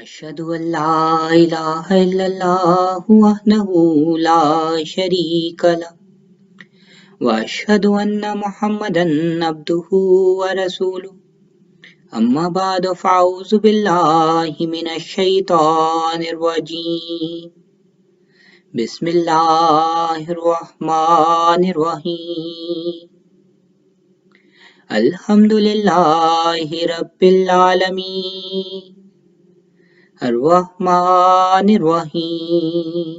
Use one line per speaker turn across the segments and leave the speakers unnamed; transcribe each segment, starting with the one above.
أشهد أن لا إله إلا الله وحده لا شريك له وأشهد أن محمدا عبده ورسوله أما بعد فأعوذ بالله من الشيطان الرجيم بسم الله الرحمن الرحيم الحمد لله رب العالمين الرحمن الرحيم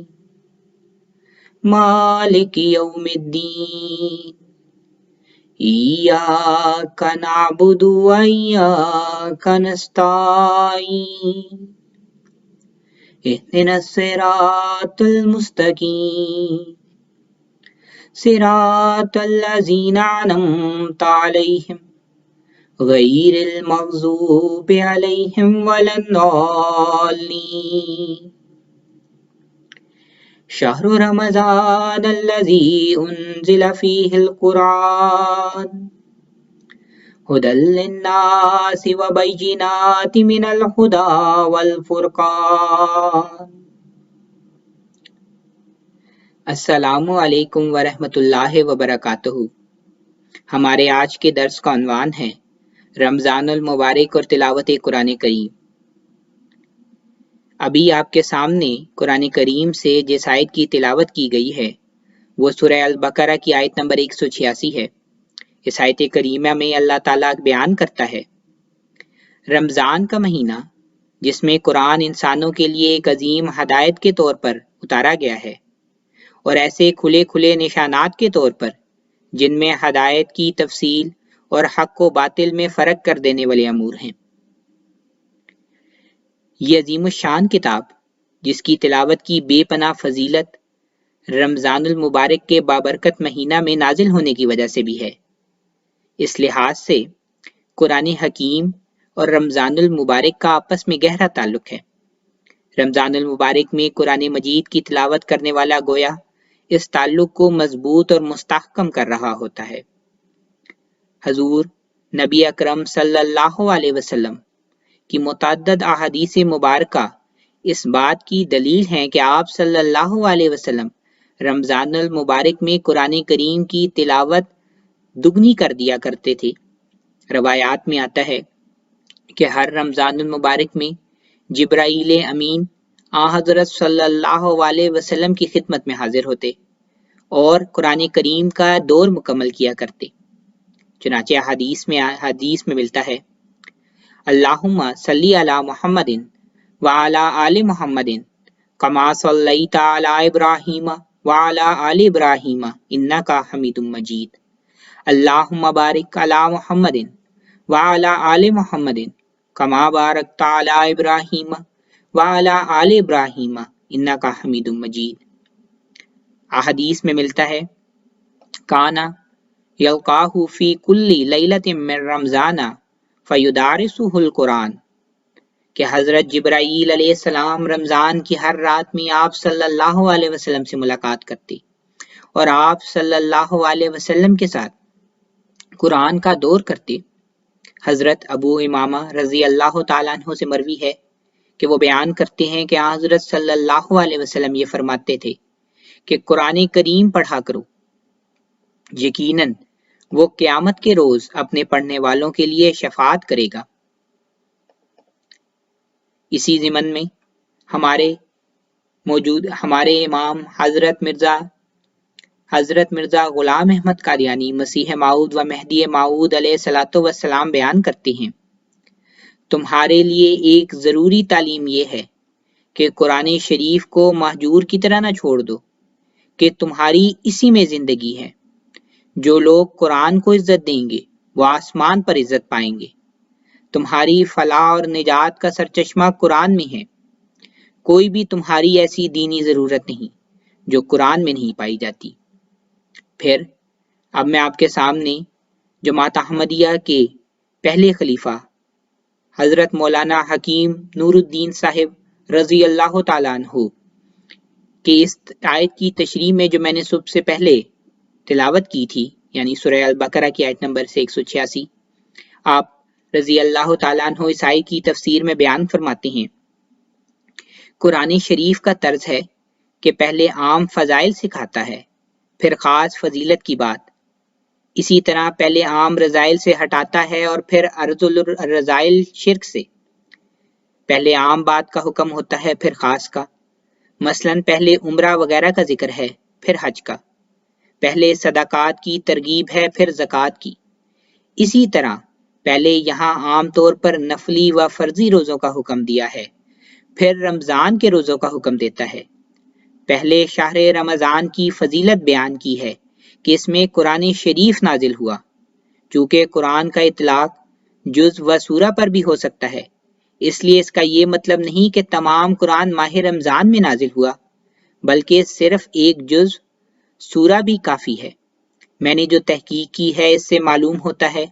مالك يوم الدين إياك نعبد وإياك نستعين اهدنا الصراط المستقيم صراط الذين أنعمت عليهم غير المغضوب عليهم ولا الضالين شهر رمضان الذي أنزل فيه القرآن هدى للناس وبينات من الهدى والفرقان السلام علیکم ورحمۃ اللہ وبرکاتہ۔ ہمارے آج کے درس کا عنوان ہے رمضان المبارک اور تلاوت قرآن کریم۔ ابھی آپ کے سامنے قرآن کریم سے جس آیت کی تلاوت کی گئی ہے وہ سورہ البقرہ کی آیت نمبر 186 ہے۔ اس آیت کریمہ میں اللہ تعالیٰ بیان کرتا ہے رمضان کا مہینہ جس میں قرآن انسانوں کے لیے ایک عظیم ہدایت کے طور پر اتارا گیا ہے اور ایسے کھلے کھلے نشانات کے طور پر جن میں ہدایت کی تفصیل اور حق و باطل میں فرق کر دینے والے امور ہیں۔ یہ عظیم الشان کتاب جس کی تلاوت کی بے پناہ فضیلت رمضان المبارک کے بابرکت مہینہ میں نازل ہونے کی وجہ سے بھی ہے۔ اس لحاظ سے قرآن حکیم اور رمضان المبارک کا آپس میں گہرا تعلق ہے۔ رمضان المبارک میں قرآن مجید کی تلاوت کرنے والا گویا اس تعلق کو مضبوط اور مستحکم کر رہا ہوتا ہے۔ حضور نبی اکرم صلی اللہ علیہ وسلم کی متعدد احادیث مبارکہ اس بات کی دلیل ہیں کہ آپ صلی اللہ علیہ وسلم رمضان المبارک میں قرآن کریم کی تلاوت دگنی کر دیا کرتے تھے۔ روایات میں آتا ہے کہ ہر رمضان المبارک میں جبرائیل امین حضرت صلی اللہ علیہ وسلم کی خدمت میں حاضر ہوتے اور قرآن کریم کا دور مکمل کیا کرتے۔ چنانچہ حدیث میں ملتا ہے اللہم صلی علی محمد وعلی آل محمد کما صلیت علی ابراہیم وعلی آل ابراہیم انک حمید مجید اللہم بارک علی محمد وعلی آل محمد کما بارکت علی ابراہیم وعلی آل ابراہیم انک حمید مجید۔ احادیث میں ملتا ہے کانا یلقاہ فی کل لیلۃ من رمضان فیدارسہ القرآن کہ حضرت جبرائیل علیہ السلام رمضان کی ہر رات میں آپ صلی اللہ علیہ وسلم سے ملاقات کرتے اور آپ صلی اللہ علیہ وسلم کے ساتھ قرآن کا دور کرتے۔ حضرت ابو امامہ رضی اللہ تعالیٰ عنہ سے مروی ہے کہ وہ بیان کرتے ہیں کہ حضرت صلی اللہ علیہ وسلم یہ فرماتے تھے کہ قرآن کریم پڑھا کرو، یقیناً وہ قیامت کے روز اپنے پڑھنے والوں کے لیے شفاعت کرے گا۔ اسی ضمن میں ہمارے امام حضرت مرزا غلام احمد قادیانی مسیح موعود و مہدی موعود علیہ الصلوۃ والسلام بیان کرتے ہیں تمہارے لیے ایک ضروری تعلیم یہ ہے کہ قرآن شریف کو مہجور کی طرح نہ چھوڑ دو کہ تمہاری اسی میں زندگی ہے۔ جو لوگ قرآن کو عزت دیں گے وہ آسمان پر عزت پائیں گے۔ تمہاری فلاح اور نجات کا سرچشمہ قرآن میں ہے۔ کوئی بھی تمہاری ایسی دینی ضرورت نہیں جو قرآن میں نہیں پائی جاتی۔ پھر اب میں آپ کے سامنے جماعت احمدیہ کے پہلے خلیفہ حضرت مولانا حکیم نور الدین صاحب رضی اللہ تعالیٰ عنہ کہ اس آیت کی تشریح میں جو میں نے سب سے پہلے تلاوت کی تھی یعنی سورہ البقرہ کی آیت نمبر 186، آپ رضی اللہ تعالیٰ عنہ اس آیت کی تفسیر میں بیان فرماتے ہیں قرآن شریف کا طرز ہے کہ پہلے عام فضائل سکھاتا ہے، پھر خاص فضیلت کی بات، اسی طرح پہلے عام رذائل سے ہٹاتا ہے اور پھر ارذ الرذائل شرک سے۔ پہلے عام بات کا حکم ہوتا ہے پھر خاص کا، مثلا پہلے عمرہ وغیرہ کا ذکر ہے پھر حج کا، پہلے صدقات کی ترغیب ہے پھر زکوٰۃ کی۔ اسی طرح پہلے یہاں عام طور پر نفلی و فرضی روزوں کا حکم دیا ہے، پھر رمضان کے روزوں کا حکم دیتا ہے۔ پہلے شہر رمضان کی فضیلت بیان کی ہے کہ اس میں قرآن شریف نازل ہوا، چونکہ قرآن کا اطلاق جز و سورہ پر بھی ہو سکتا ہے، اس لیے اس کا یہ مطلب نہیں کہ تمام قرآن ماہ رمضان میں نازل ہوا، بلکہ صرف ایک جز سورہ بھی کافی ہے۔ میں نے جو تحقیق کی ہے اس سے معلوم ہوتا ہے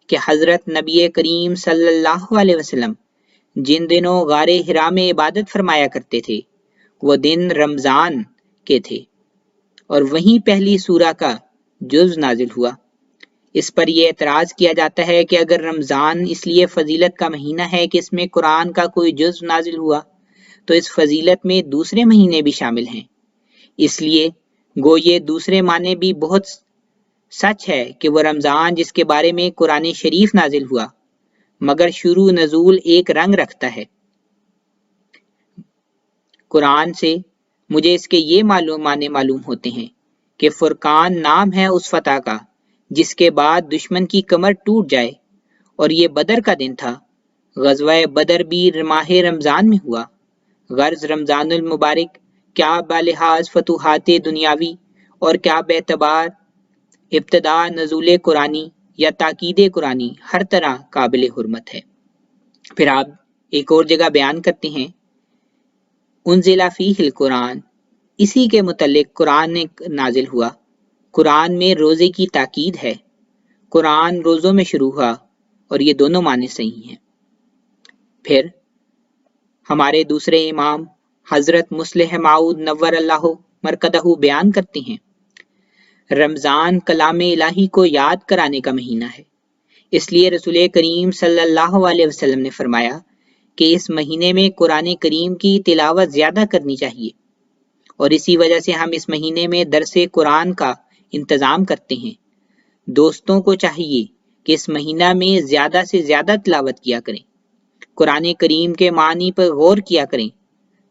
کہ حضرت نبی کریم صلی اللہ علیہ وسلم جن دنوں غار حرا میں عبادت فرمایا کرتے تھے وہ دن رمضان کے تھے، اور وہیں پہلی سورہ کا جز نازل ہوا۔ اس پر یہ اعتراض کیا جاتا ہے کہ اگر رمضان اس لیے فضیلت کا مہینہ ہے کہ اس میں قرآن کا کوئی جز نازل ہوا تو اس فضیلت میں دوسرے مہینے بھی شامل ہیں، اس لیے گو یہ دوسرے معنی بھی بہت سچ ہے کہ وہ رمضان جس کے بارے میں قرآن شریف نازل ہوا مگر شروع نزول ایک رنگ رکھتا ہے۔ قرآن سے مجھے اس کے یہ معنی معلوم ہوتے ہیں کہ فرقان نام ہے اس فتح کا جس کے بعد دشمن کی کمر ٹوٹ جائے، اور یہ بدر کا دن تھا۔ غزوہ بدر بھی ماہ رمضان میں ہوا۔ غرض رمضان المبارک کیا بلحاظ فتوحات دنیاوی اور کیا باعتبار ابتدا نزول قرآنی یا تاکید قرآنی ہر طرح قابل حرمت ہے۔ پھر آپ ایک اور جگہ بیان کرتے ہیں انزل فیہ القرآن، اسی کے متعلق قرآن نازل ہوا۔ قرآن میں روزے کی تاکید ہے، قرآن روزوں میں شروع ہوا، اور یہ دونوں معنی صحیح ہیں۔ پھر ہمارے دوسرے امام حضرت مصلح موعود نور اللہ مرکزہ بیان کرتے ہیں رمضان کلام الہی کو یاد کرانے کا مہینہ ہے، اس لیے رسول کریم صلی اللہ علیہ وسلم نے فرمایا کہ اس مہینے میں قرآن کریم کی تلاوت زیادہ کرنی چاہیے، اور اسی وجہ سے ہم اس مہینے میں درس قرآن کا انتظام کرتے ہیں۔ دوستوں کو چاہیے کہ اس مہینہ میں زیادہ سے زیادہ تلاوت کیا کریں، قرآن کریم کے معنی پر غور کیا کریں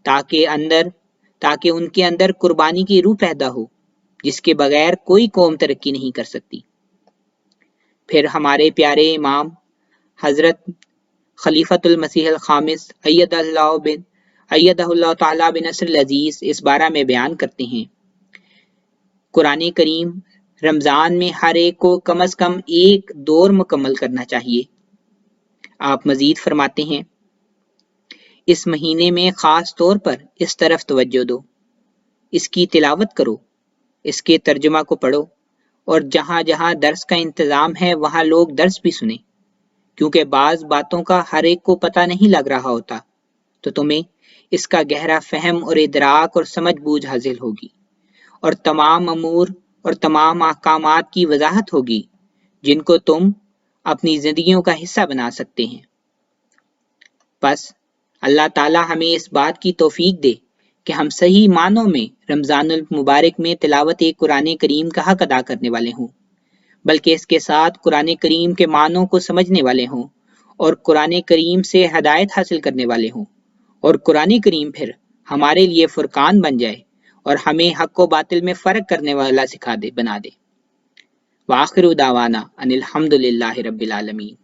تاکہ ان کے اندر قربانی کی روح پیدا ہو جس کے بغیر کوئی قوم ترقی نہیں کر سکتی۔ پھر ہمارے پیارے امام حضرت خلیفۃ المسیح الخامس ایدہ اللہ تعالیٰ بنصر العزیز اس بارہ میں بیان کرتے ہیں قرآن کریم رمضان میں ہر ایک کو کم از کم ایک دور مکمل کرنا چاہیے۔ آپ مزید فرماتے ہیں اس مہینے میں خاص طور پر اس طرف توجہ دو، اس کی تلاوت کرو، اس کے ترجمہ کو پڑھو، اور جہاں جہاں درس کا انتظام ہے وہاں لوگ درس بھی سنیں، کیونکہ بعض باتوں کا ہر ایک کو پتہ نہیں لگ رہا ہوتا، تو تمہیں اس کا گہرا فہم اور ادراک اور سمجھ بوجھ حاصل ہوگی، اور تمام امور اور تمام احکامات کی وضاحت ہوگی جن کو تم اپنی زندگیوں کا حصہ بنا سکتے ہیں۔ بس اللہ تعالی ہمیں اس بات کی توفیق دے کہ ہم صحیح معنوں میں رمضان المبارک میں تلاوت قرآن کریم کا حق ادا کرنے والے ہوں، بلکہ اس کے ساتھ قرآن کریم کے معنوں کو سمجھنے والے ہوں اور قرآن کریم سے ہدایت حاصل کرنے والے ہوں، اور قرآن کریم پھر ہمارے لیے فرقان بن جائے اور ہمیں حق و باطل میں فرق کرنے والا بنا دے۔ وآخر دعوانا ان الحمد للہ رب العالمین۔